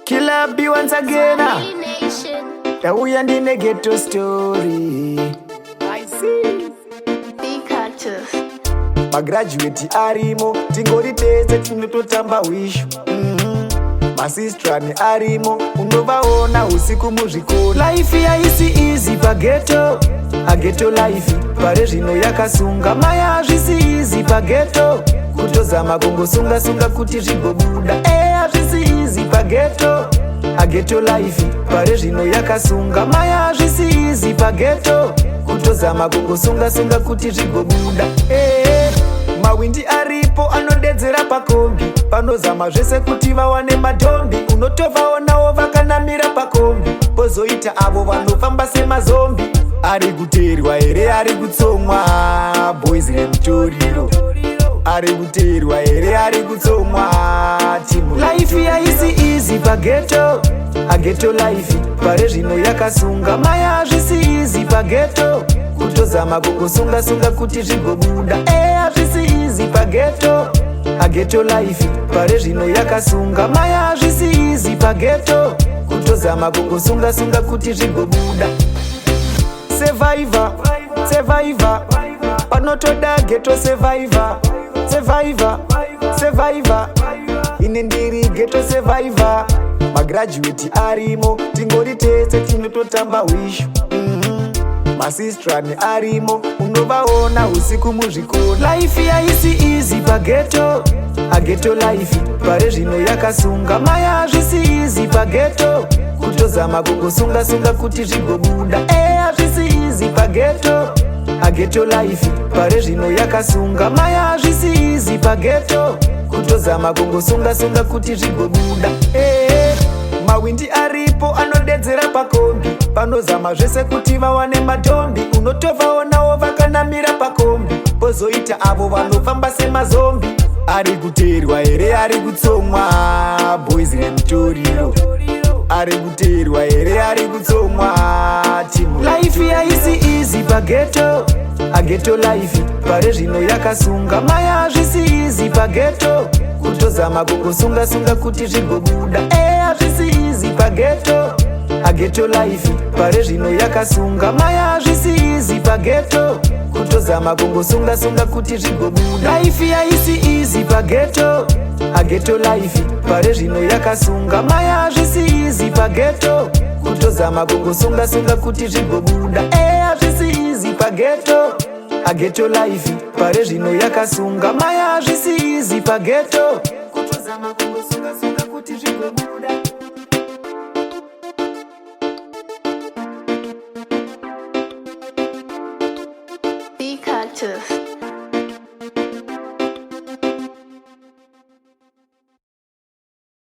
Killer B once again. Tauya ndine ghetto story. I see. Magraduate arimo, tingori tese tinototamba wishu. Masistrani arimo, unovaona usiku muzvikora. Life yaisi easy paghetto, a ghetto life. Pare zvino yakasunga, maya zvisi easy paghetto. Kutozama kungosunga sunga kuti zvigobuda. Zvisi easy paghetto, a ghetto life. Pare zvino yakasunga, maya zvisi easy paghetto. Kutozama kungosunga sunga kuti zvigobuda. Mawindi aripo anodedzera pakombi, panozama zvese kuti vawane matombi. Unotovaonawo vakanamira pakombi, pozoita avo vanofamba semazombi. Ari kuteerwa here ari kutsomwa, boys remutoriro. Ari kuteerwa here ari kutsomwa, timu. Life yaisi easy paghetto, a ghetto life. Pare zvino yakasunga, maya zvisi easy paghetto. Kutozama kungosunga sunga kuti zvigobuda. Zvisi easy paghetto, a ghetto life. Pare zvino yakasunga, maya zvisi easy paghetto. Kutozama kungosunga sunga kuti zvigobuda. Survivor, survivor, panotoda ghetto survivor. Survivor, survivor, ine ndiri ghetto survivor. Magraduate arimo, tingori tese tinototamba wishu. Masistrani arimo, unovaona usiku muzvikora. Life yaisi easy paghetto, a ghetto life. Pare zvino yakasunga, maya zvisi easy paghetto. Kutozama kungosunga sunga kuti zvigobuda. Zvisi easy paghetto, a ghetto life. Pare zvino yakasunga, maya zvisi easy paghetto. Kutozama kungosunga sunga kuti zvigobuda. Mawindi aripo anodedzera pakombi, panozama zvese kuti vawane matombi. Unotovaonawo vakanamira pakombi, pozoita avo vanofamba semazombi. Ari kuteerwa here ari kutsomwa, boys remutoriro. Ari kuteerwa here ari kutsomwa, timu. Life yaisi easy paghetto, a ghetto life. Pare zvino yakasunga, maya zvisi easy paghetto. Kutozama kungosunga sunga kuti zvigobuda. Zvisi easy paghetto, a ghetto life. Pare zvino yakasunga, maya zvisi easy paghetto. Kutozama kungosunga sunga kuti zvigobuda. Life yaisi easy paghetto, a ghetto life. Pare zvino yakasunga, maya zvisi easy paghetto. Kutozama kungosunga sunga kuti zvigobuda. Zvisi easy paghetto, a ghetto life. Pare zvino yakasunga, maya zvisi easy paghetto. Kutozama kungosunga sunga kuti zvigobuda. Be culture.